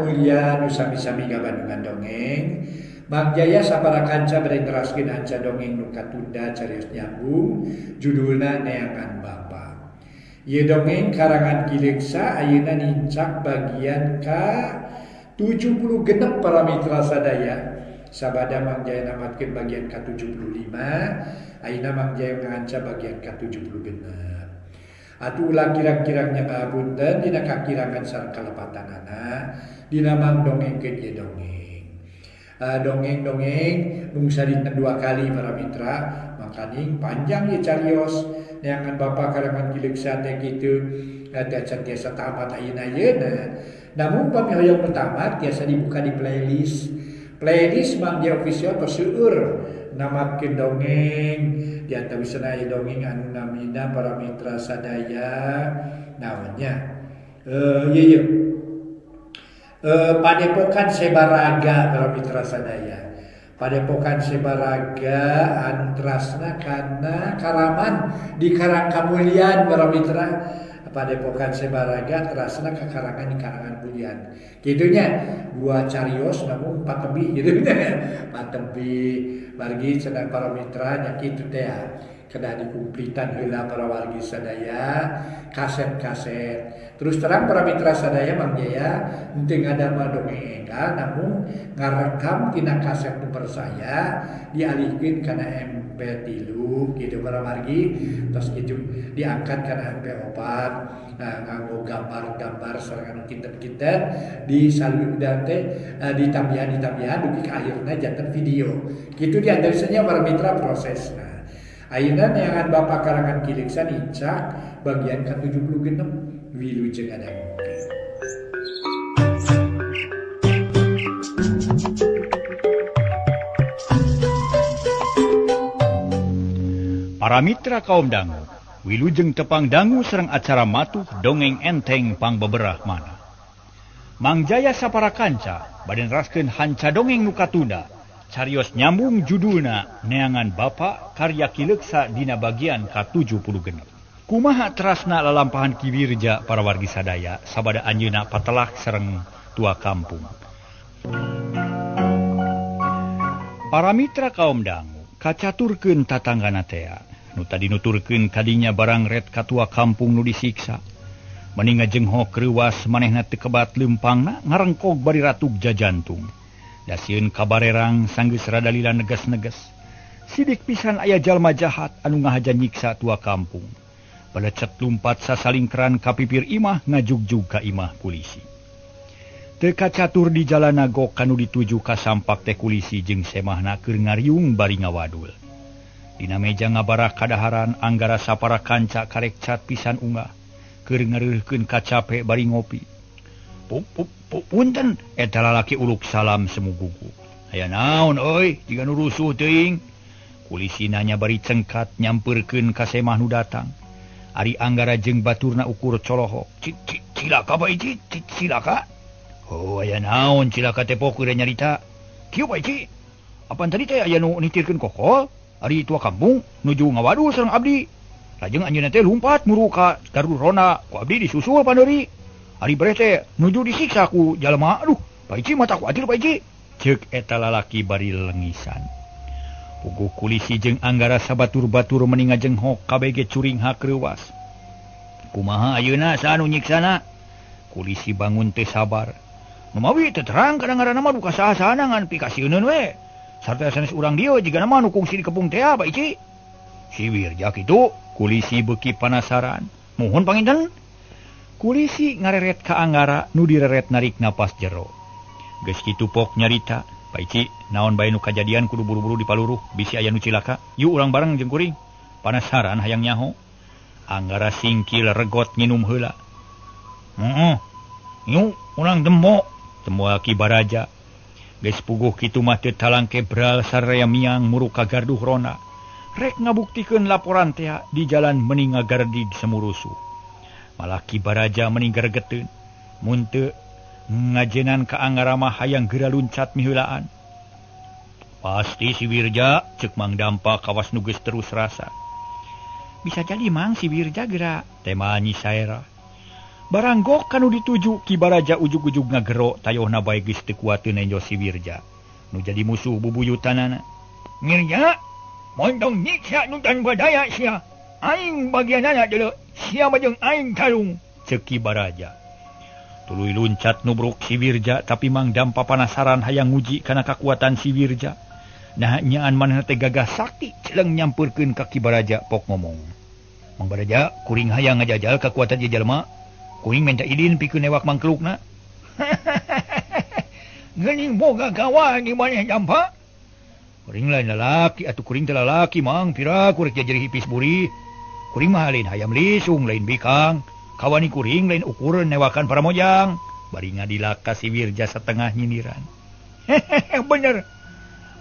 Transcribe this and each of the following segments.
mulia nu sami-sami gabandungan dongeng. Mang Jaya sabaraha kanca bade neraskeun hanca dongeng nu katunda carios nyambung judulna Neangan Bapa. Ieu dongeng karangan Kileksa ayeuna nincak bagian ka 76 para mitra sadaya. Sabada Mang Jaya namatkeun bagian ka 75, ayeuna Mang Jaya nganca bagian ka 76. Atuh ulah kirang-kirangnya ngapunten dina kakirangan sareng kalepatanana dina Mang dongengkeun ieu dongeng. Dongeng-dongeng mungsa dina 2 kali para mitra, makaning panjang ieu carios Neangan Bapa karangan Kileksa teh kitu tiasa tamat ayeuna. Namun pami hoyong tamat tiasa dibuka di playlist Mang Jaya official tos seueur namatkeun dongeng di antawisna aya dongeng anu namina para mitra sadaya naonnya Padepokan Sebaraga para mitra sadaya. Padepokan Sebaraga antrasna kana Karaman di Karang Kamulian para mitra. Padepokan Sebaraga terasna kakarangan di Karangan Mulian. Kitunya gua carios namun patebi gitu patebi margi cenah para mitra nya kitu teh kedah dikumplitan heula para wargi sadaya kaset-kaset. Terus terang para mitra sadaya Mang Jaya henteu ngadamel dongeng enggal namun ngarekam tina kaset nu saya dialihkeun kana MP3 gitu para wargi terus kitu diangkat kana MP4 nganggo gambar-gambar sareng anu kinten-kinten disaludan teh ditambihan dugi ka akhirna janten video. Kitu diandarisanya para mitra prosesna. Ayeuna Neangan Bapa karangan Kileksa nincak bagian ka-76 wilujeng adangu. Para mitra kaum dangu, wilujeng tepang dangu sareng acara matuh dongeng enteng pangbeberah mana. Mang Jaya sapara kanca bade neraskeun hanca dongeng nu katunda, carios nyambung judulna Neangan Bapa karya Kileksa dina bagian ka-76. Kumaha terasna lalampahan kiwirja para wargi sadaya sabada anjeunna patelah sareng tua kampung. Para mitra kaum dangu kacaturkeun tatanggana tea nu tadi nuturkeun kadinya barang ret katua kampung nu disiksa. Meninga jenghok reuwas manehna teu kebat leumpangna ngarengkog bari ratug jajantung. Da sieun kabarerang sanggeus rada lila neges-neges. Sidik pisan aya jalma jahat anu ngahaja nyiksa tua kampung. Balecet lumpat sasalingkeran ka pipir imah ngajugjug ka imah kulisi. Teu kacatur di jalana gok kanu dituju ka sampak teh kulisi jeung semahna keur ngariung bari ngawadul. Dina meja ngabarah kadaharan anggara sapara kanca karek cat pisan unggah keur ngareukeun kacape bari ngopi. Punten eta lalaki uluk salam semugugu. Aya naon euy jiga nu rusuh teuing? Kulisi nanya bari cengkat nyampeurkeun ka semah nu datang. Ari anggara jeung baturna ukur colohok. Cilaka bae ci, cilaka. Oh aya naon cilaka teh pokeur nyarita. Kieu bae ci. Apaan tadi teh aya nu nitirkeun kokol? Ari tua kampung nuju ngawadul sareng abdi. Lajeng anjeunna teh lumpat muru ka garurona ku abdi disusul pandeuri. Ari beres teh nuju disiksa ku jalma. Aduh, Paici mata kuatir Paici. Ceuk eta lalaki bari lengisan. Puguh kulisi jeung anggara sabatur-batur meninga jenghok kabege curing hakreuwas. Kumaha ayeuna saanu nyiksana? Kulisi bangun teu sabar. Nu mawi teu terang kadang-kadang mah duka saha-sahana ngan pikasieun we. Sarta sanes urang dieu jiga nama nu kungsi di kepung teh Paici. Si Wirja kitu, kulisi beuki panasaran. Mohon panginten. Kulisi ngareret ka anggara nu direret narik napas jero. Geus kitu pok nyarita, Paici, naon bae nu kajadian kudu buru-buru dipaluruh, bisi aya nu cilaka. Yu urang bareng jeung kuring. Panasaran hayang nyaho. Anggara singkil regot nginum heula. Yu urang demok, temu Ki Baraja. Geus puguh kitu mah teu talangke bral saraya miang muru ka garduh rona. Rek ngabuktikeun laporan teh di jalan meninga gardi semurusu. Malah Ki Baraja meninggal geteun. Mun teu ngajenan ka anggara mah hayang geura luncat miheulaan. Pasti si Wirja ceuk Mang Dampa kawas nu geus terus rasa. Bisa jadi Mang si Wirja geura tema Nyi Saera. Baranggok kanu dituju Ki Baraja ujug-ujug ngagerok tayohna bae geus teu kuat teu nenjo si Wirja. Nu jadi musuh bubuyutanana. Ngirnya, montong nyiksa nu tan badaya sia. Aing bagianana deuleu, sia mah jeung aing tarung, ceuk Ki Baraja. Tuluy luncat nubruk si Wirja tapi Mang Dampa penasaran hayang nguji kana kakuatan si Wirja. Nah nyaan manehna teh gagah sakti celeng nyampeurkeun ka Ki Baraja pok ngomong. Mang Baraja, kuring hayang ngajajal kakuatan ieu jalma. Kuring minta idin pikeun ewak mangkelukna. Geuning boga kawan di maneh Dampa. Kuring lain lalaki atuh kuring teh lalaki Mang, pira kurek jajeri hipis buri. Kuring mah lain hayam lisung lain bikang. Kawani kuring lain ukuran newakan para mojang. Bari ngadilaka si Wirja setengah nyindiran. Bener.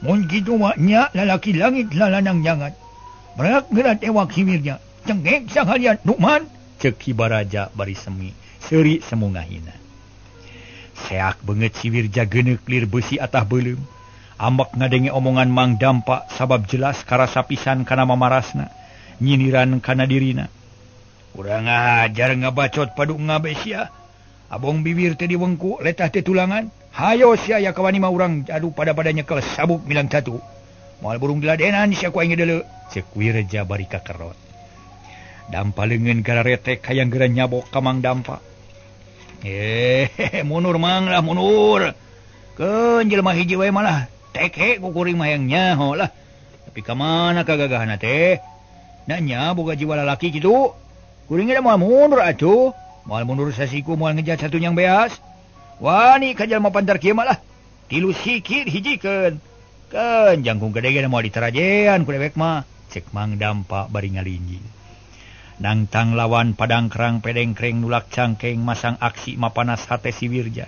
Mun kitu mah nya lalaki langit lalanang jangan. Berak gerat ewak si Wirja. Cengkek sakalian Nukman. Ceuk Ki Baraja bari semi seuri semungahina. Seak beungeut si Wirja geuneuk lir beusi atah beuleum. Ambek ngadenge omongan Mang Dampa sabab jelas karasa pisan kana mamarasna, nyindiran kana dirina. Urang ajar ngabacot padu ngabe sia. Abong bibir teh diwengku letah teh tulangan. Hayo sia ya kawani mah urang adu pada-pada nyekel sabuk milang satu. Moal burung diladenan sia ku aing deuleu. Ceuk Wirja bari kakerot. Dampa leungeun gararetek hayang geura nyabok ka Mang Dampa. Munur Mang lah munur. Keun jelema hiji wae malah teke ku kuring mah hayang nyaho lah. Tapi ka mana kagagahanna teh? Nanya boga jiwa lalaki kitu. Kuring ge moal mundur atuh. Moal mundur sasiku moal ngejat satu yang beas. Wani ka jalma pantar kieu mah lah. Tilu sikit hijikeun. Keun jangkung gede ge moal ditarajean ku dewek mah. Cek Mang Dampa bari ngalinjing. Nangtang lawan padang kerang pedengkreng nulak cangkeng masang aksi mapanas hate si Wirja.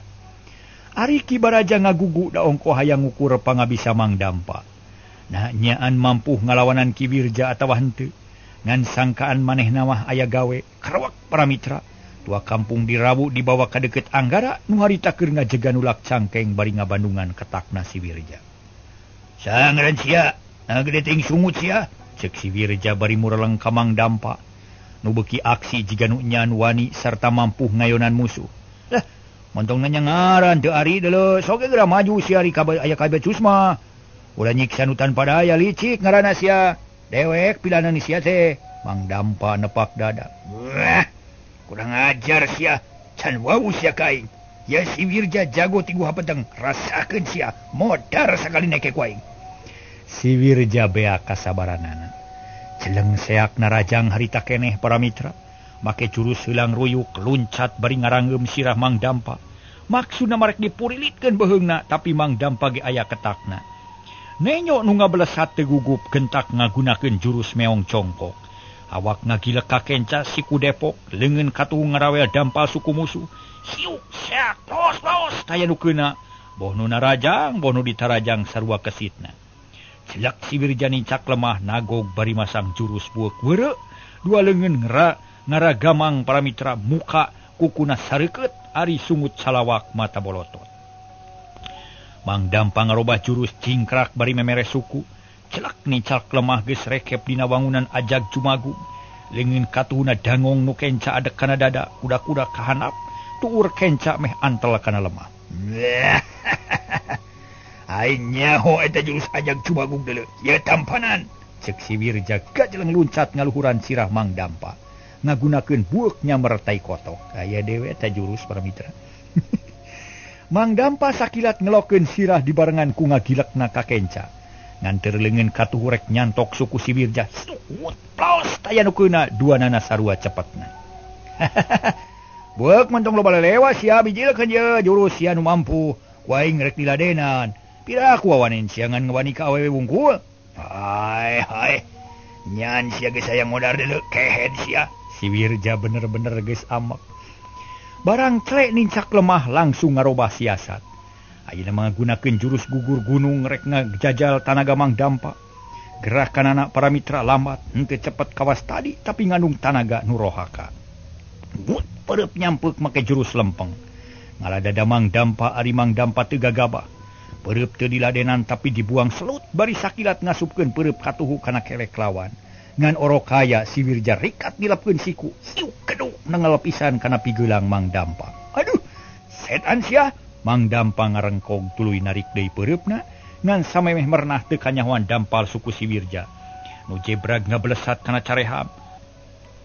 Ari Ki Baraja ngagugu da ongko hayang ngukur pangabisa Mang Dampa. Nah nyaan mampu ngalawanan Ki Wirja atawa henteu. Ngan sangkaan manehna mah aya gawe karawak para mitra. Tua kampung dirawu dibawa ka deukeut Anggara nu harita keur ngajegan nulak cangkeng bari ngabandungan ketakna si Wirja. Sangeureun sia, ngagede teuing sungut sia, ceuk si Wirja bari mureleng ka Mang Dampa. Nu beuki aksi jiga nu nyaan wani sarta mampu ngayonan musuh. Lah, montong nanya ngaran teu ari deuleu, sok geura maju sia ari aya kabecus mah. Ulah nyiksa nu tanpa daya licik ngaranna sia. Dewek pilanan sia teh. Mang Dampa nepak dada. Wah, kurang ajar sia. Can wau sia kaing. Ya si Wirja jago tigu hapeteng, rasakeun sia. Modar sakali neke ku aing. Si Wirja bea kasabaranana. Celeng seak narajang harita keneh para mitra. Make jurus hilang ruyuk luncat bari ngarangeum sirah Mang Dampa. Maksudna marek dipurilitkeun beheungna tapi Mang Dampa ge aya ketakna. Nenyo nu ngablesat teu gugup gentak ngagunakeun jurus meong congkok. Awak ngagilek ka kenca siku Depok leungeun katuh ngarawel Dampa suku musuh. Siuk seak los taya nu keuna. Boh nu narajang boh nu ditarajang sarua kesitna. Celak si Wirja nincak lemah nagog bari masang jurus bueuk weureu. Dua leungeun ngaragamang para mitra muka kukuna sareukeut ari sungut salawak mata bolotot. Mang Dampa ngarobah jurus cingkrak bari memere suku. Celak nincak lemah geus rekep dina wangunan ajag jumagung. Leungeun katuhna dangong nu kenca adek kana dada kuda-kuda kahanap. Tuur kenca meh antel kana lemah. Aing nyaho eta jurus ajag cumagung deuleu. Ya tampanan. Ceuk si Wirja gajeleng luncat ngaluhuran sirah Mang Dampa. Ngagunakeun bueuk nyamber tai kotok. Aya dewe eta jurus para mitra. Mang Dampa sakilat ngelokeun sirah dibarengan ku ngagilekna ka kenca. Ngan teu leungeun katuh rek nyantok suku si Wirja. Suut plaos taya nu keuna duanana sarua cepetna. Bueuk montong loba lelewa sia bijilkeun ye jurus sia nu mampu. Ku aing rek diladenan. Pira aku wawanin siangan ngewani ka awewe wungkul. Hai. Nyan sia geus hayang modar deuleu kehed sia. Si Wirja bener-bener geus amek. Barang cle nincak lemah langsung ngarobah siasat. Ayeuna manggunakeun jurus gugur gunung rek ngajajal tanaga Mang Dampa. Gerakanana para mitra lambat henteu cepet kawas tadi tapi ngandung tanaga nu rohaka. But pereup nyampeuk make jurus lempeng. Ngaladada Mang Dampa ari Mang Dampa teu gagabah. Pereup teu diladenan tapi dibuang selut bari sakilat ngasupkeun pereup katuhu kana kelek lawan. Ngan orokaya si Wirja rikat dilepkeun siku. Siuk keduk nengel pisan kana pigelang Mang Dampang. Aduh, setan sia. Mang Dampang ngarengkog tuluy narik deui pereupna ngan samemeh mernah teu kanyahoan dampal suku si Wirja. Nu jebrag ngablesat kana careham.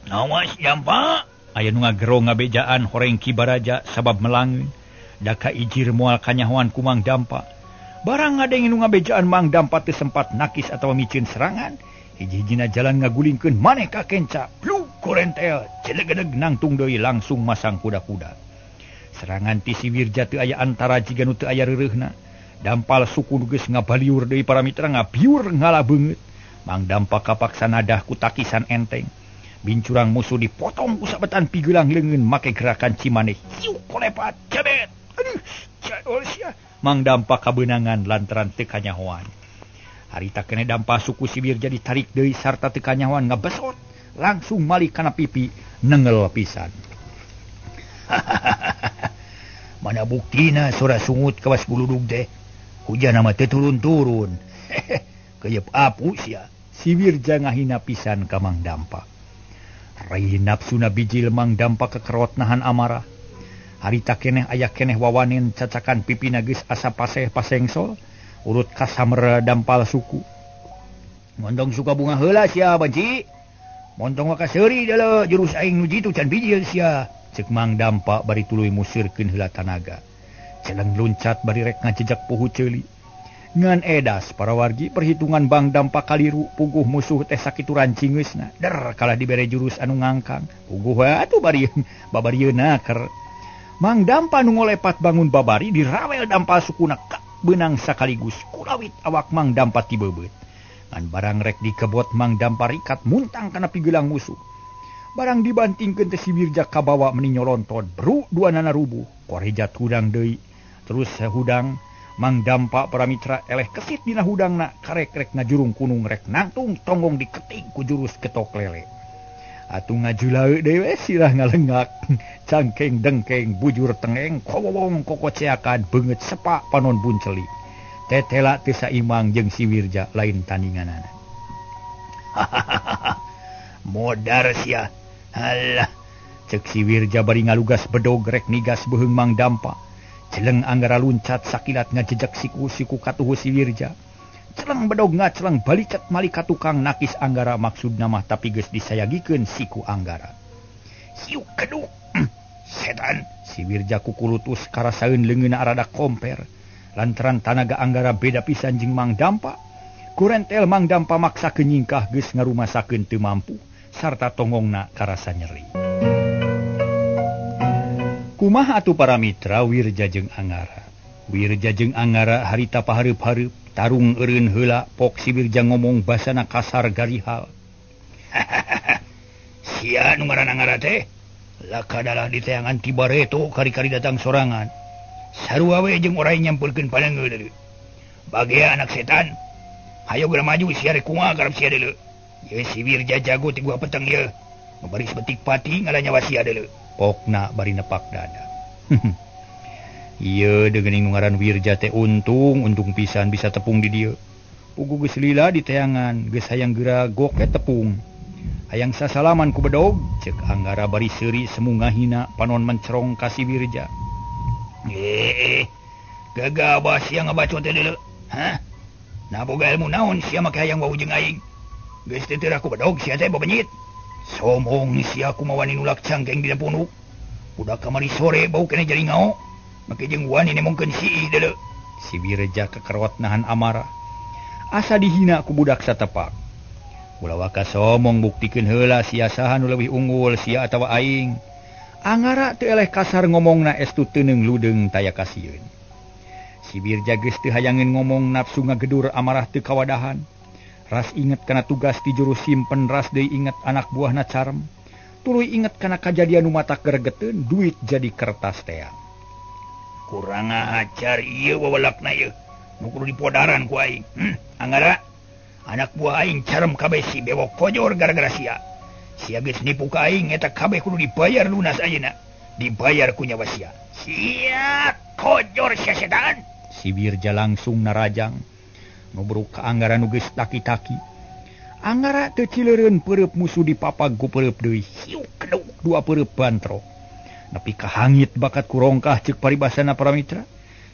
Nawas Dampa? Aya nu ngagero ngabejaan horeng Kibaraja sabab melangeun. Daka ijir moal kanyahoan ku Mang Dampa. Barang ngadeng nu ngabejaan Mang Dampa teu sempat nakis atawa micieun serangan. Hiji-hijina jalan ngagulingkeun maneh ka kenca. Pluk kurentel celegedeg nangtung deui langsung masang kuda-kuda. Serangan ti si Wirja teu aya antara jiga nu teu aya reureuna. Dampal suku nu geus ngabaliur deui para mitra ngabiur ngalah beungeut. Mang Dampa kapaksa nadah ku takisan enteng. Bincurang musuh dipotong ku sabetan pigelang leungeun make gerakan cimaneh. Hiu kolepat jebet. Aduh, jadol sia. Mang Dampa kabeunangan lantaran teu kanyahoan. Harita keneh Dampa suku si Wirja ditarik deui sarta teu kanyahoan ngabesot. Langsung malih kana pipi nengel pisan. Mana buktina sora sungut kawas buludug teh. Hujan mah teu turun-turun. Keuyeub apu sia. Si Wirja ngahina pisan ka Mang Dampa. Rai nafsuna bijil Mang Dampa kekerot nahan amarah. Harita keneh aya keneh wawanen cacakan pipina geus asa paseh pasengsol. Urut kasamer dampal suku. Montong suka bunga heula sia banci. Montong ka seuri deuleu jurus aing nu jitu can bijil sia. Cek Mang Dampa bari tuluy musirkeun heula tanaga. Celeng luncat bari rek ngajejak puhu ceuli. Ngan edas para wargi perhitungan Mang Dampa kaliru puguh musuh teh sakitu rancingeusna. Der kalah dibere jurus anu ngangkang. Puguh atuh bari babarieuna keur. Mang Dampa nu ngolepat bangun babari dirawel dampal sukuna kak benang sakaligus kulawit awak Mang Dampa tibebeut. Ngan barang rek dikebot Mang Dampa rikat muntang kana pigelang musuh. Barang dibantingkeun teh si Wirja kabawa meni nyolonton bru duanana rubuh korejat hudang deui terus hudang Mang Dampa para mitra eleh kesit dina hudangna karek-rek ngajurung kunung rek nangtung tonggong diketing ku jurus ketok lele. Atuh ngajulaeu dewe sirah ngalengak cangkeng dengkeng bujur tengeng kowong kokoceakan beungeut sepak panon bunceli. Tetela teu saimang jeung si Wirja lain tandinganana. Modar sia. Halah, cek si Wirja bari ngalugas bedog rek nigas beheung Mang Dampa. Celeng anggara luncat sakilat ngajejak siku-siku katuhu si Wirja. Celeng bedog ngaceleng balicet mali ka tukang nakis anggara maksudna mah tapi geus disayagikeun siku anggara. Hiu keduk. Setan, si Wirja kukulutus karasaeun leungeunna arada komper. Lantaran tanaga anggara beda pisan jeung Mang Dampa. Kurentel Mang Dampa maksakeun nyingkah geus ngarumasakeun teu mampu. Sarta tongongna karasa nyeri. Kumaha atuh para mitra Wirja jeung Anggara. Wirja jeung Anggara harita pahareup-hareup tarung eureun heula pok si Wirja ngomong basana kasar garihal. Sia nu ngaranna Anggara teh lakadalah di teangan Tibareto kari-kari datang sorangan. Sarua we jeung orai nyampurkeun padangeun deuleu. Bagea anak setan. Hayo geura maju sia rek kumaha karep sia deuleu. Ye si Wirja jago ti gua peteng ye. Bari sebetik pati ngalah nyawa sia deuleu. Pokna bari nepak dada. Ieu deugeuning nu ngaran Wirja teh untung pisan bisa tepung di dieu. Pugu geus lila di teangan, geus hayang geura goke tepung. Hayang sasalaman ku bedog, ceuk Anggara bari seuri semu ngahina panon mencerong ka si Wirja. Gagabah sia ngabacot teh deuleu. Hah? Na boga ilmu naon sia make hayang wau jeung aing? Geus teu aku bedog sia teh babenyit. Somong sia kumaha wani nulak cangkeng dina punuk. Budak kamari sore bau kena jari ngao. Make jeung wani nemongkeun si deuleu. Si Wirja kekerot nahan amarah. Asa dihina ku budak satepak. Ulah waka somong buktikeun heula sia saha nu leuwih unggul sia atawa aing. Anggara teu eleh kasar ngomongna estu teuneng ludeung taya kasieun. Si Wirja geus teu hayangeun ngomong nafsu ngagedur amarah teu kawadahan. Ras inget kana tugas ti jurus simpen ras deui inget anak buahna Carem. Tuluy inget kana kajadian nu matak gregeteun duit jadi kertas teang. Kurang ajar ieu wawalakna ieu. Nu kudu dipodaran ku aing. Anggara, anak buah aing Carem kabeh si bewok kojor gara-gara sia. Sia geus nipu ka aing eta kabeh kudu dibayar lunas ayeuna. Dibayar ku nyawa sia. Sia kojor sia setan. Si Wirja langsung narajang. Nubruk ka Anggara nu geus taki-taki. Anggara teu cileureun pereup musuh dipapag ku pereup deui. Hiuk keduk dua pereup bantro. Nepi ka hangit bakat ku rongkah ceuk paribasana para mitra.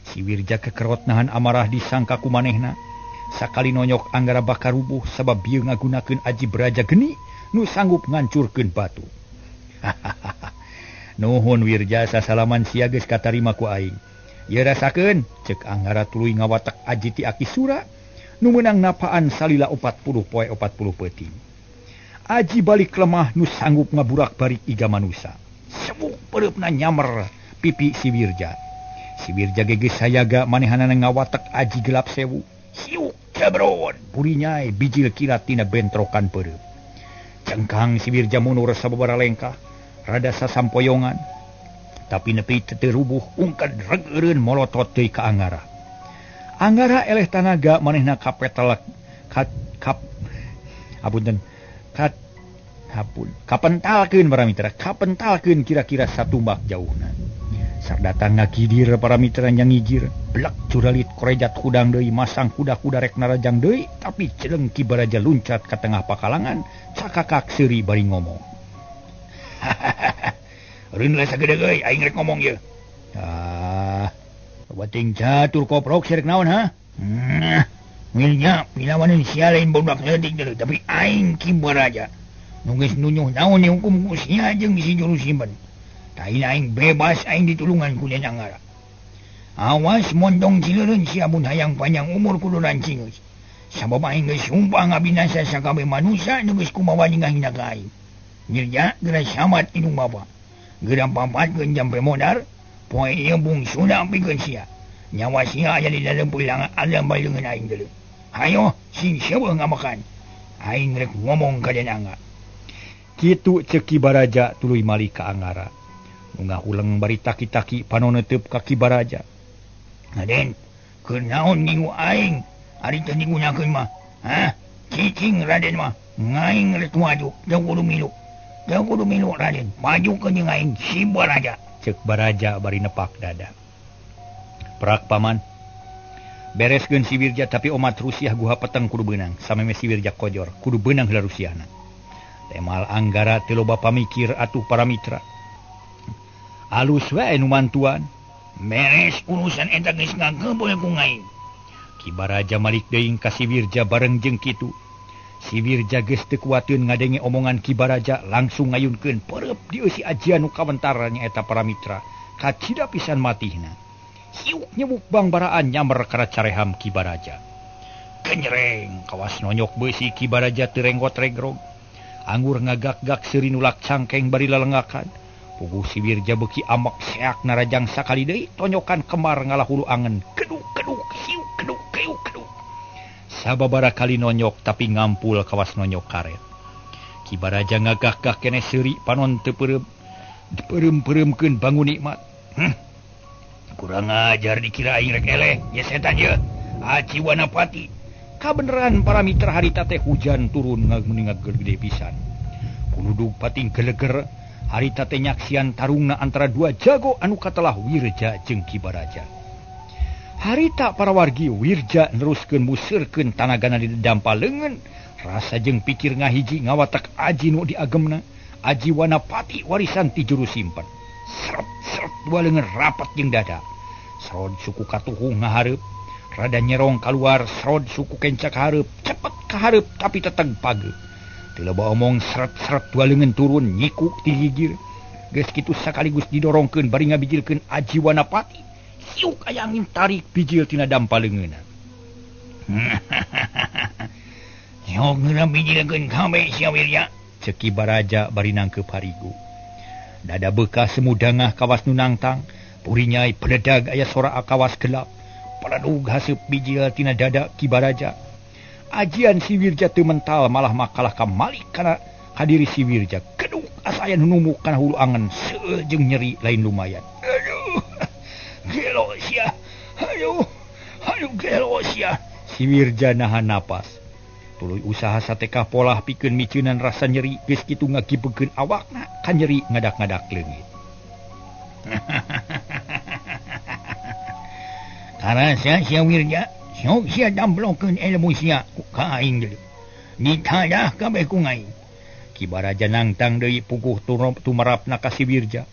Si Wirja kekerot nahan amarah disangka ku manehna. Sakali nonyok Anggara bakar rubuh sabab bieu ngagunakeun aji beraja geni nu sanggup ngancurkeun batu. Nuhun Wirja sasalaman sia geus katarima ku aing. Ye rasakeun ceuk Anggara tuluy ngawatek aji ti Aki Sura nu meunang napaan salila 40 poe 40 peuting. Aji balik lemah nu sanggup ngaburak-barik iga manusa. Sebuk pereupna nyamer pipi si Wirja. Si Wirja geges sayaga manehanana ngawatek aji gelap sewu. Hiuk jabron burinyai bijil kilat tina bentrokan pereup. Cengkang si Wirja mundur sababaraha lengkah rada sasampoyongan. Tapi nepi teu rubuh ungkad regeureun molotot deui ka Anggara. Anggara eleh tanaga manehna kapetelak kapentalkeun para mitra, kapentalkeun kira-kira satumbak jauhna. Sardatang ngakidir para mitra nyangijir, blek curalit korejat hudang deui masang kuda-kuda rek narajang deui, tapi Celeng Ki Baraja luncat ka tengah pakalangan, cakakak seuri bari ngomong. Reun lah sagedeg euy, aing rek ngomong ye. Bating catur koprok sirek naon ha? Milnya pilawanan sia lain budak leutik deuleu tapi aing Ki Baraja. Nu geus nunyuh naon ni hukum ku sia jeung si juru simpen. Tain aing bebas aing ditulungan ku Den Anggara. Awas mondong cileureun sia mun hayang panjang umur kudu rancing geus. Sabab aing geus sumpah ngabinasa sakabeh manusia nu geus kumawa nyingahina ka aing. Mirja geura samat indung bapa. Geura pampatkeun jampe modar. Poe ieu bungsuna pikeun sia. Nyawa sia aya di dalam pulang alam balengeun aing deuleu. Hayo sing seueuh ngamakan. Aing rek ngomong ka Den Anggara. Kitu ceuk Ki Baraja tuluy malih ka Anggara. Nu ngahuleng bari taki-taki panoneuteub ka Ki Baraja. Raden, keur naon ngingu aing? Ari teu digunyakeun mah. Hah? Cicing Raden mah. Ngaing rek maju, jauh kudu milu. Jauh kudu milu Raden. Maju ka jeung aing Si Baraja. Ceuk Baraja bari nepak dada. Prak paman. Bereskeun si Wirja tapi omat Rusiah guha peteng kudu beunang. Sameme si Wirja kojor kudu beunang heula Rusiahna. Temal Anggara teu loba pamikir atuh para mitra. Alus wae nu mantuan. Beres urusan eta geus ngageubeuh ku ngaing. Ki Baraja malik deui ka si Wirja bareng jeung kitu. Si Wirja geus teu kuateun ngadenge omongan Ki Baraja langsung ngayunkeun pereup di eusi ajian nu kawentar nyaeta para mitra ka cida pisan matihna. Hiuk nyebuk bang baraan nyamer kana careham Ki Baraja. Kenyereng kawas nonyok beusi Ki Baraja teu renggot regrog. Anggur ngagak-gak seuri nulak cangkeng bari lalengakan. Puguh si Wirja beuki amek seak narajang sakali deui tonyokan kemar ngalahulu angen. Keduk-keduk hiuk keduk keuk keduk. Sababara kali nonyok tapi ngampul kawas nonyok karet. Ki Baraja ngagak-gak keneh seuri panon teu dipeurem-peuremkeun bangun nikmat. Kurang ajar dikira aing rek eleh, ya setan ye. Aci Wanapati. Kabeneran para mitra harita teh hujan turun ngageuningag gede pisan. Puludug pating geleger harita teh nyaksian tarungna antara dua jago anu katelah Wirja jeung Ki Baraja. Harita para wargi Wirja neruskeun museurkeun tanagana di dampal leungeun. Rasa jeung pikir ngahiji ngawatek aji nu diagemna. Aji Wanapati warisan ti juru simpen. Seret-seret dua leungeun rapat jeung dada. Sarod suku katuhu ngahareup. Rada nyerong keluar sarod suku kencak hareup. Cepet kahareup tapi teteg page. Teu loba omong seret-seret dua leungeun turun nyiku ti gigir. Geus kitu sakaligus didorongkeun bari ngabijilkeun Aji Wanapati. Hiuk aya angin tarik bijil tina dampal leungeunna. Yok geura bijilkeun kabeh sia Wirja. Ceuk Ki Baraja bari nangkeup harigu. Dada bekas semudangah kawas nu nangtang. Purinyai peledag aya sora kawas gelap. Paladug haseup bijil tina dada Ki Baraja. Ajian si Wirja teu mental malah makalah ka malik kana kadiri si Wirja. Keduk asa aya nu numuk kana hulu angen seueuh jeung nyeri lain lumayan. Aduh. Gelo sia. Aduh gelo sia. Si Wirja nahan napas. Tuluy usaha satekah polah pikeun miceunan rasa nyeri geus kitu ngagibeukeun awakna ka nyeri ngadak-ngadak leungit. Karasa sia Wirja, sok sia damblongkeun ilmu sia ka aing deuleu. Nitayah kabeh ku ngaing. Ki Baraja nangtang deui puguh tumarapna ka si Wirja.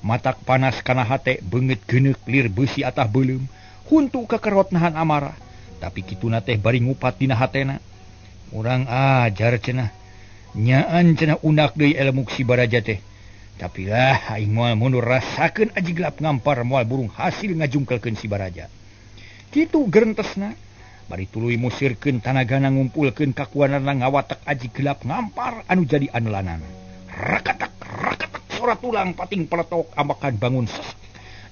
Matak panas kana hate beungeut geuneuk lir beusi atah beuleum, huntu kekerot nahan amarah. Tapi kituna teh bari ngupat dina hatena. Urang ajar cenah. Nyaan cenah unak deui ilmu si Baraja teh. Tapi lah aing moal mundur rasakeun aji gelap ngampar moal burung hasil ngajungkelkeun si Baraja. Kitu gerentesna bari tuluy musirkeun tanagana ngumpulkeun kakuanana ngawatek aji gelap ngampar anu jadi aneulanana. Rakatak sora tulang pating peletok ambakan bangun sesak.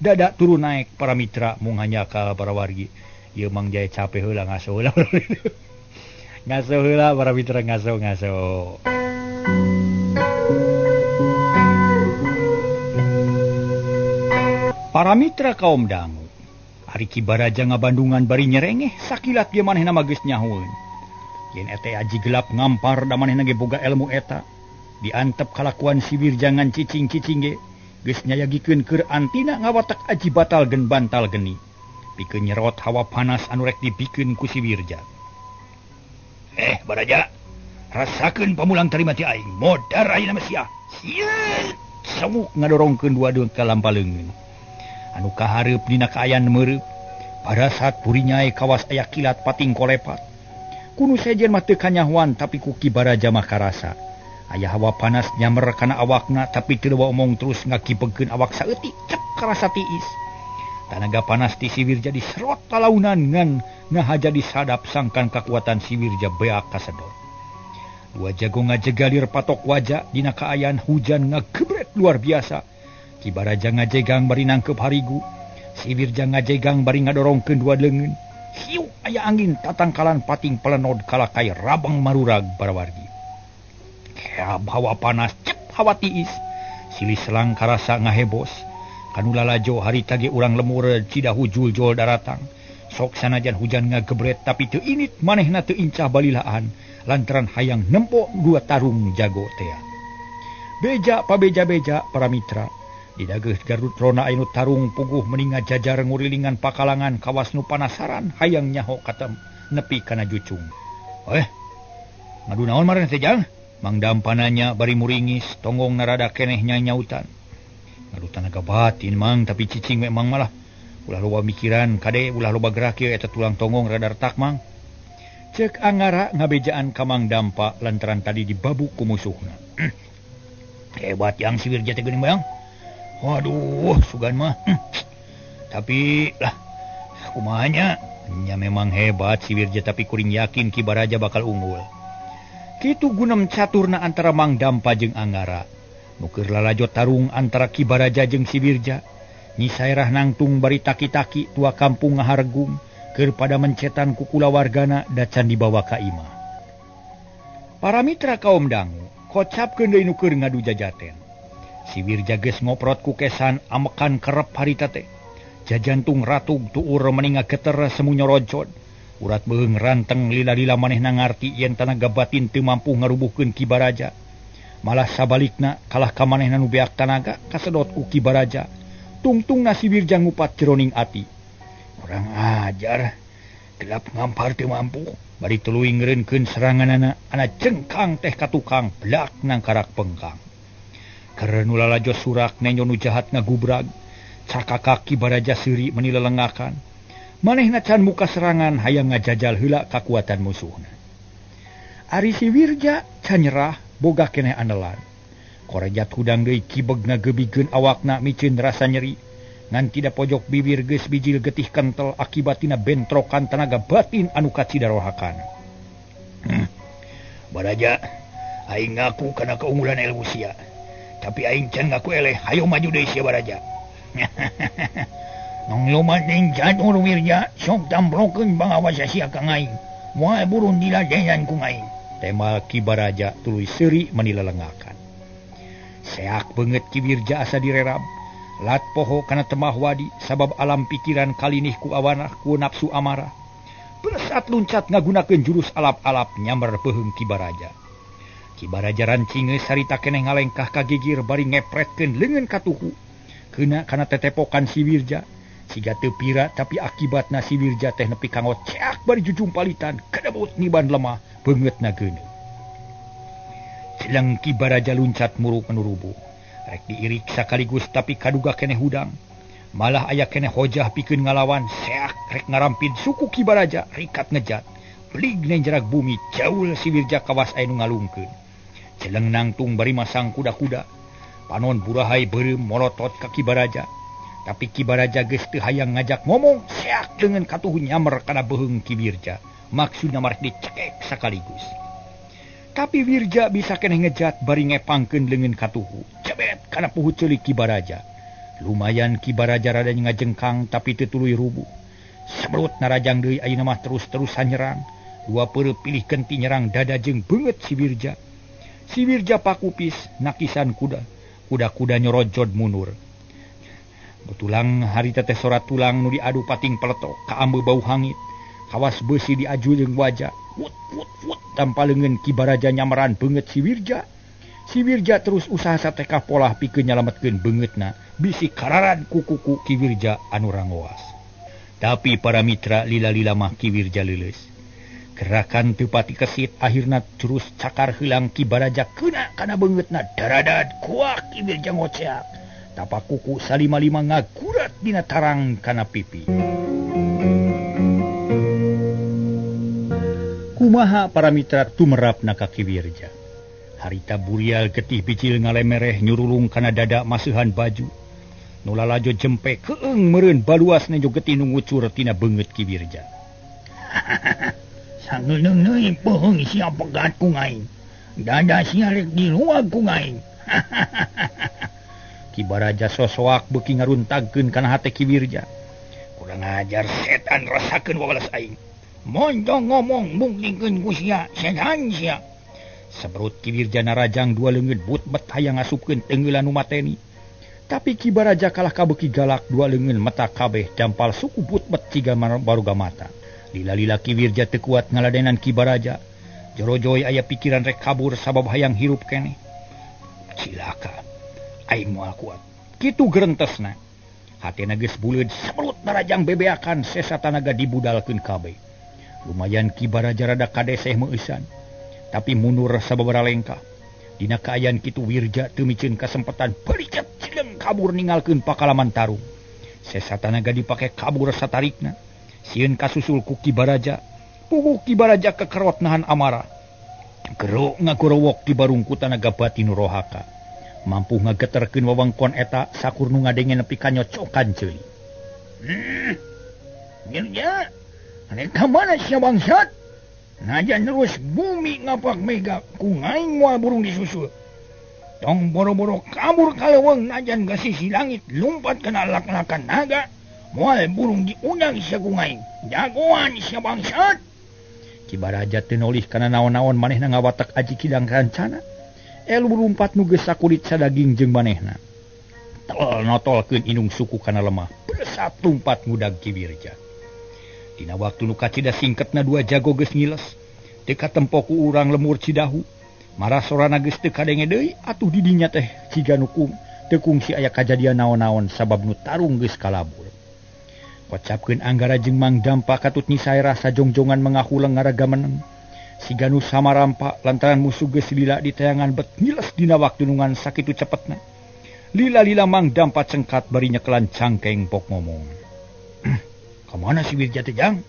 Dada turun naik para mitra mung hanyakal para wargi. Ieu Mang Jaya capek heula ngaso heula. Ngaso heula para mitra ngaso. Para mitra kaum dangu, ari Ki Baraja ngabandungan bari nyerengeh sakilat ge manehna mah geus nyahoeun. Yen ete aji gelap ngampar da manehna ge boga ilmu eta, diantep kalakuan si Wirja ngan cicing-cicing ge geus nyayagikeun keur antina ngawatek aji batal gen bantal geni. Pikeun nyerot hawa panas anu rek dipikeun ku si Wirja. Baraja, rasakeun pamulang tarima ti aing, modar ayeuna mah sia. Sieu, sabuk ngadorongkeun dua deuk ka lampaleungeun. Anu kahareup dina kaayaan meureub pada saat puri nyai kawas aya kilat pating kolepat. Kuno sejen mah teu kanyahoan tapi ku Ki Baraja mah karasa. Aya hawa panas nyamer kana awakna tapi teu omong terus ngakipegkeun awak saeutik cek karasa tiis. Tanaga panas ti si Wirja diserot talaunan ngan ngahaja disadap sangkan kakuatan si Wirja beak kasedot. Dua jago ngajegalir patok wajah dina kaayaan hujan ngagebret luar biasa. Ki Baraja ngajegang bari nangkep harigu. Si Wirja ngajegang bari ngadorongkeun dua leungeun. Hiu aya angin tatangkalan pating pelenod kalakai rabang marurag para wargi. Keab hawa panas cep hawa tiis. Silih selang karasa ngahebos. Kanu lalajo harita ge urang lemur cidahu juljol daratang. Sok sanajan hujan ngagebret tapi teu init manehna teu incah balilaan lantaran hayang nempo dua tarung jago tea. Beja pabeja-beja para mitra. Di dageus Garut rona anu tarung puguh meninga jajar ngurilingan pakalangan kawas nu panasaran hayang nyaho katem nepi kana jucung. Ngadu naon marana teh Jang? Mang Dampananya bari muringis tonggong narada keneh nyautan. Ngadu tanaga batin Mang tapi cicing memang malah ulah loba mikiran kade ulah loba gerak ieu eta tulang tonggong rada retak Mang. Cek Anggara ngabejaan ka Mang Dampa lantaran tadi dibabuk ku musuhna. Hebat yang si Wirja teh geuning bayang. Waduh, sugan mah. Tapi lah, kumanya nya memang hebat si Wirja tapi kuring yakin Ki Baraja bakal unggul. Kitu gunem caturna antara Mang Dampa jeung Anggara. Nu keur lalajo tarung antara Ki Baraja jeung si Wirja. Nyi saerah nangtung bari taki-taki tua kampung ngahargung keur pada mencetan ku kulawargana da can dibawa ka imah. Para mitra kaum dangu, kocapkeun deui nu keur ngadu jajaten. Si Wirja geus ngoprot ku kesan amekan kerep harita teh. Jajantung ratug tuur meninga geter semu nyorojod. Urat beung ranteng lila-lila manehna ngarti yen tanaga batin teu mampu ngarubuhkeun Ki Baraja. Malah sabalikna kalah ka manehna nu beak tanaga kasedot ku Ki Baraja. Tungtungna si Wirja ngupat jeroning ati. Urang ajar, gelap ngampar teu mampu. Bari tuluy ngeureunkeun seranganana ana cengkang teh ka tukang blak nang karak pengkang. Keur nu lalajo surak nenyo nu jahat ngagubrag, cakakak Ki Baraja seuri menilelengakan. Manehna can muka serangan hayang ngajajal heula kakuatan musuhna. Ari si Wirja can nyerah boga keneh andelan. Korejat hudang deui kibegna gebikeun awakna micin rasa nyeri. Ngan tidak pojok bibir geus bijil getih kentel akibatina bentrokan tenaga batin anu kacidarohakan. Baraja, aing ngaku kana keunggulan ilmu sia. Tapi aing can ngaku eleh, hayo maju deui sia Baraja. Nong loba ning jadul Wirja, sok tambrokeun bangawasa sia ka aing. Moal burun diladenan ku aing. Tema Ki Baraja tuluy seuri menilelengakan. Seak beungeut Ki Wirja asa direrab. Lat poho kana temah wadi sabab alam pikiran kalinih ku awanah ku nafsu amarah. Bersat luncat ngagunakeun jurus alap-alap nyamber peuheung Ki Baraja. Ki Baraja rancingeus sarita keneh ngalengkah ka gigir bari ngepretkeun leungeun ka tuhu. Keuna kana tetepokan si Wirja. Siga teu pira tapi akibatna si Wirja teh nepi ka ngoceak bari jujung palitan kadebut niban lemah beungeutna geuneuh. Cileng Ki Baraja luncat muruk menurubu. Rek diirik sakaligus tapi kaduga keneh hudang. Malah aya keneh hojah pikeun ngalawan. Seak rek ngarampid suku Ki Baraja rikat ngejat. Plig nenjerak bumi jaul si Wirja kawas anu ngalungkeun. Cileng nangtung bari masang kuda-kuda. Panon burahay beureum molotot ka Ki Baraja. Tapi Ki Baraja geus teu hayang ngajak ngomong. Seak dengan katuh nyamer kana beheung Ki Wirja. Maksudna marek dicekek sakaligus. Tapi Wirja bisa keneh ngejat bari ngepangkeun leungeun katuhu. Cebet kana puhu ceulik Ki Baraja. Lumayan Ki Baraja rada ngajengkang tapi teu tuluy rubuh. Sabelut narajang deui ayeuna mah terus-terusan nyerang. Dua peureuh pilihkeun ti nyerang dada jeung beungeut si Wirja. Si Wirja pakupis nakisan kuda. Kuda-kuda nyorojod mundur. Betulang hari teteh sorat tulang nu diadu pating peletok ka ambe bau hangit. Kawas besi diaju jeung wajah. Wut wut wut tanpa leungeun Ki Baraja nyameran beungeut si Wirja. Si Wirja terus usaha satekah polah pikeun nyalametkeun beungeutna. Bisi kararan kuku Ki Wirja anu rangoas. Tapi para mitra lila-lila mah Ki Wirja leuleus. Gerakan teu pati kesit akhirna terus cakar hilang Ki Baraja keuna kana beungeutna daradad kuak Ki Wirja ngoceak. Tapak kuku salima-lima ngagurat dina tarang kana pipi. Kumaha para mitra tumerapna ka Ki Wirja. Harita burial getih bicil ngalemereh nyurulung kana dada masuhan baju. Nu lalajo jempe keung meureun baluasna jo getih nu ngucur tina beungeut Ki Wirja. Sangeuneng deui beuheung sia pegat ku ngaing. Dada sia rek diluag ku ngaing. Ki Baraja sosoak beuki ngaruntagkeun kana hate Ki Wirja. Kurang ajar setan rasakeun wawalas aing. Montong ngomong buktikeun ku sia setan sia. Saberut Ki Wirja narajang dua leungeut but-bet hayang ngasupkeun teunggelan nu mateni. Tapi Ki Baraja kalah kabeuki galak dua leungeun mata kabeh dampal suku but-bet ciga baruga mata. Lila-lila Ki Wirja teu kuat ngaladenan Ki Baraja. Joro-joy aya pikiran rek kabur sabab hayang hirup keneh. Cilaka. Aing moal kuat. Kitu gerentesna. Hatena geus buleud sabelut narajang bebeakan sesa tanaga dibudalkeun kabeh. Lumayan Ki Baraja rada kadeseh meueusan. Tapi mundur sababaraha lengkah. Dina kaayaan kitu Wirja teu miceun kasempatan belicet cileng kabur ninggalkeun pakalaman tarung. Sesa tanaga dipake kabur satarikna. Sieun kasusul ku Ki Baraja. Puguh Ki Baraja kekerot nahan amarah. Gero ngagorowok di barungku tanaga batin rohaka. Mampu ngageterkeun wewengkon eta sakur nu ngadenge nepi ka nyocokan ceuli. Wirja, rek ka mana sia bangsat? Najan terus bumi ngapak mega ku ngaing moal burung disusul. Tong boro-boro kabur kaleuweung najan ka sisi langit lumpat kana lak-lakan naga. Moal burung diundang sia ku ngaing. Jagoan sia bangsat. Ki Baraja teu nolih kana naon-naon manehna ngawatek aji kidang rancana. Elu lumpat nu geus sakulit sadaging jeung manehna. Tol notolkeun indung suku kana lemah. Beresat lumpat ngudag Ki Wirja. Dina waktu nu kacida singketna dua jago geus ngiles. Teu katempo ku urang lemur Cidahu. Marah sorana geus teu kadenge deui atuh di dinya teh ciga nu teu kungsi aya kajadian naon-naon sabab nu tarung geus kalabur. Kocapkeun Anggara jeung Mang Dampa katut nyisai rasa jongjongan mengahuleng ngaraga meneng. Siga nu samarampa lantaran musuh geus lila di tayangan bet ngiles dina waktu nungan sakitu cepetna. Lila-lila Mang Dampa cengkat bari nyekelan cangkeng pok ngomong. Kamana si Wirja teh jang?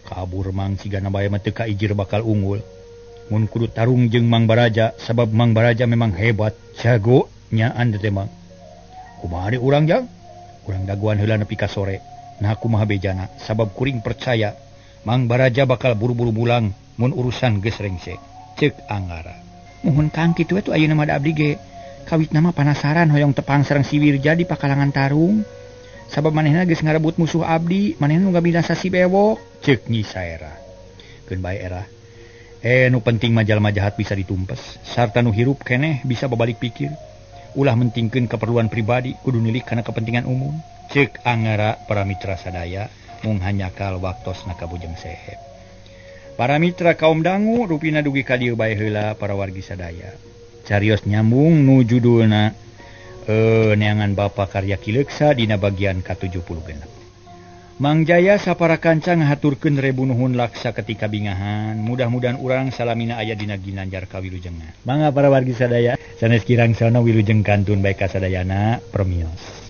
Kabur Mang sigana bae mah teu kaijir bakal unggul. Mun kudu tarung jeung Mang Baraja sabab Mang Baraja memang hebat, jago nyaan teh Mang. Kumaha deui urang jang? Urang daguan heula nepi ka sore. Nah kumaha bejana sabab kuring percaya Mang Baraja bakal buru-buru mulang mun urusan geus rengsek. Ceuk Anggara. Muhun Kang kitu atuh ayeuna mah da abdi ge kawitna mah panasaran hoyong tepang sareng si Wirja di pakalangan tarung. Sabab manehna geus ngarebut musuh abdi, manehna nu ngabinasa si bewok. Ceuk Nyi Saera. Keun bae era. Nu penting mah jalma jahat bisa ditumpes, sarta nu hirup keneh bisa babalik pikir. Ulah mentingkeun keperluan pribadi kudu nilik kana kepentingan umum. Ceuk Anggara para mitra sadaya mung hanyakal waktosna kabujeng sehep. Para mitra kaum dangu rupina dugi ka dieu bae heula para wargi sadaya. Carios nyambung nu judulna Neangan Bapa Karya Kileuksa dina bagian ka-76. Mangjaya sapara kanca ngahaturkeun rebu nuhun laksa ketika bingahan. Mudah-mudahan urang salamina aya dina ginanjar kawilujengan. Mangga para wargi sadaya sanes kirang sono wilujeng kantun bae kasadayana permios.